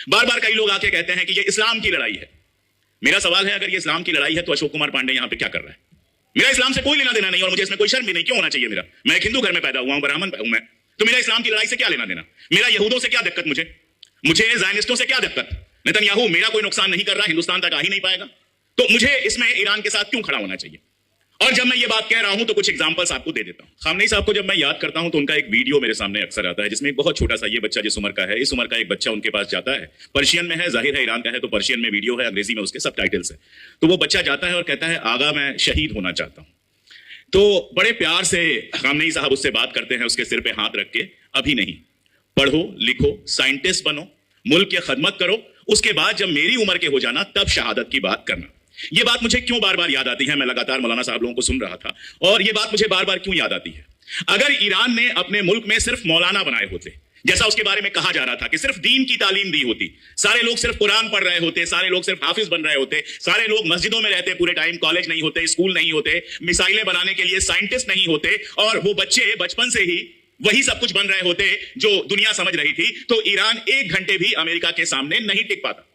बार बार कई लोग आके कहते हैं कि ये इस्लाम की लड़ाई है। मेरा सवाल है, अगर ये इस्लाम की लड़ाई है तो अशोक कुमार पांडे यहां पे क्या कर रहा है? मेरा इस्लाम से कोई लेना देना नहीं और मुझे इसमें कोई शर्म भी नहीं। क्यों होना चाहिए? मैं एक हिंदू घर में पैदा हुआ हूं, ब्राह्मण हूं मैं, तो मेरा इस्लाम की लड़ाई से क्या लेना देना? मेरा यहूदों से क्या दिक्कत? मुझे ज़ायनिस्टों से क्या दिक्कत? नेतन्याहू मेरा कोई नुकसान नहीं कर रहा, हिंदुस्तान तक आ ही नहीं पाएगा, तो मुझे इसमें ईरान के साथ क्यों खड़ा होना चाहिए? और जब मैं ये बात कह रहा हूं तो कुछ एग्जांपल्स आपको दे देता हूं। खामनेई साहब को जब मैं याद करता हूं तो उनका एक वीडियो मेरे सामने अक्सर आता है, जिसमें एक बहुत छोटा सा, ये बच्चा जिस उम्र का है, इस उम्र का एक बच्चा उनके पास जाता है, पर्शियन में है, जाहिर है ईरान का है तो पर्शियन में वीडियो है, अंग्रेजी में उसके सबटाइटल्स है। तो वो बच्चा जाता है और कहता है, आगा मैं शहीद होना चाहता हूं। तो बड़े प्यार से खामनेई साहब उससे बात करते हैं, उसके सिर पे हाथ रख के, अभी नहीं, पढ़ो लिखो, साइंटिस्ट बनो, मुल्क की खदमत करो, उसके बाद जब मेरी उम्र के हो जाना तब शहादत की बात करना। ये बात मुझे क्यों बार बार याद आती है? मैं लगातार मौलाना साहब लोगों को सुन रहा था और ये बात मुझे बार बार क्यों याद आती है? अगर ईरान ने अपने मुल्क में सिर्फ मौलाना बनाए होते, जैसा उसके बारे में कहा जा रहा था कि सिर्फ दीन की तालीम दी होती, सारे लोग सिर्फ कुरान पढ़ रहे होते, सारे लोग सिर्फ हाफिज बन रहे होते, सारे लोग मस्जिदों में रहते पूरे टाइम, कॉलेज नहीं होते, स्कूल नहीं होते, मिसाइलें बनाने के लिए साइंटिस्ट नहीं होते, और वो बच्चे बचपन से ही वही सब कुछ बन रहे होते जो दुनिया समझ रही थी, तो ईरान 1 घंटे भी अमेरिका के सामने नहीं टिक पाता।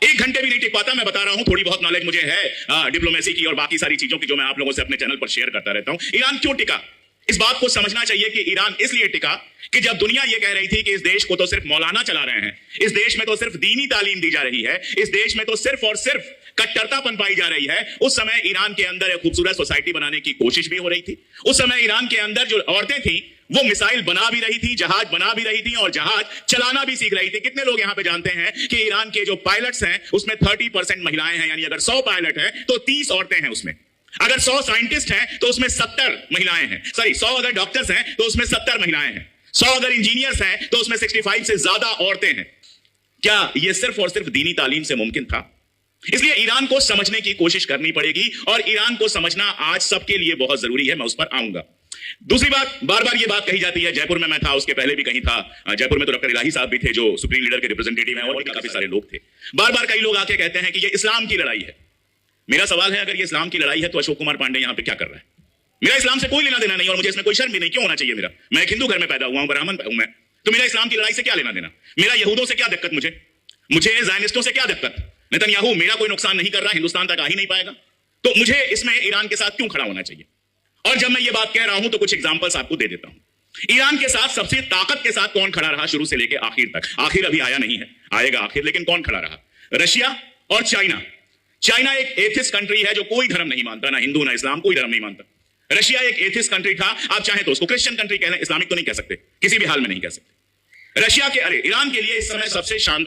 1 घंटे भी नहीं टिक पाता। मैं बता रहा हूं, थोड़ी बहुत नॉलेज मुझे है डिप्लोमेसी की और बाकी सारी चीजों की, जो मैं आप लोगों से अपने चैनल पर शेयर करता रहता हूं। ईरान क्यों टिका? इस बात को समझना चाहिए कि ईरान इसलिए टिका कि जब दुनिया ये कह रही थी कि इस देश को तो सिर्फ मौलाना चला रहे हैं, इस देश में तो सिर्फ दीनी तालीम दी जा रही है, इस देश में तो सिर्फ और सिर्फ कट्टरतापन पाई जा रही है, उस समय ईरान के अंदर एक खूबसूरत सोसाइटी बनाने की कोशिश भी हो रही थी। उस समय ईरान के अंदर जो औरतें थी वो मिसाइल बना भी रही थी, जहाज बना भी रही थी और जहाज चलाना भी सीख रही थी। कितने लोग यहां पे जानते हैं कि ईरान के जो पायलट्स हैं उसमें 30% महिलाएं हैं, यानी अगर 100 पायलट हैं तो 30 औरतें हैं उसमें। अगर 100 साइंटिस्ट हैं तो उसमें 70 महिलाएं हैं, सॉरी 100 अगर डॉक्टर्स हैं तो उसमें 70 महिलाएं हैं, 100 अगर इंजीनियर्स हैं तो उसमें 65 से ज्यादा औरतें हैं। क्या यह सिर्फ और सिर्फ दीनी तालीम से मुमकिन था? इसलिए ईरान को समझने की कोशिश करनी पड़ेगी और ईरान को समझना आज सबके लिए बहुत जरूरी है। मैं उस पर आऊंगा। दूसरी बात, बार बार ये बात कही जाती है, जयपुर में मैं था, उसके पहले भी कहीं था, जयपुर में तो डॉक्टर इलाही साहब भी थे जो सुप्रीम लीडर के रिप्रेजेंटेटिव हैं, और भी काफी सारे लोग थे। बार बार कई लोग आके कहते हैं कि ये इस्लाम की लड़ाई है। मेरा सवाल है, अगर ये इस्लाम की लड़ाई है तो अशोक कुमार पांडे यहां पे क्या कर रहा है? मेरा इस्लाम से कोई लेना देना नहीं और मुझे इसमें कोई शर्म भी नहीं। क्यों होना चाहिए? मैं एक हिंदू घर में पैदा हुआ हूं, ब्राह्मण हूं मैं, तो मेरा इस्लाम की लड़ाई से क्या लेना देना? मेरा यहूदों से क्या दिक्कत? मुझे ज़ायनिस्टों से क्या दिक्कत? नेतन्याहू मेरा कोई नुकसान नहीं कर रहा, हिंदुस्तान तक आ ही नहीं पाएगा, तो मुझे इसमें ईरान के साथ क्यों खड़ा होना चाहिए? और जब मैं ये बात कह रहा हूं तो कुछ एग्जांपल्स आपको दे देता हूं। ईरान के साथ सबसे ताकत के साथ कौन खड़ा रहा शुरू से लेकर आखिर तक? आखिर अभी आया नहीं है, आएगा आखिर, लेकिन कौन खड़ा रहा? रशिया और चाइना। चाइना एक एथिस्ट कंट्री है जो कोई धर्म नहीं मानता, ना हिंदू ना इस्लाम, कोई धर्म नहीं मानता। रशिया एक एथिस्ट कंट्री था, आप चाहें तो उसको क्रिश्चियन कंट्री कह लें, इस्लामिक तो नहीं कह सकते, किसी भी हाल में नहीं कह सकते। रशिया के ईरान के लिए इस समय सबसे शानदार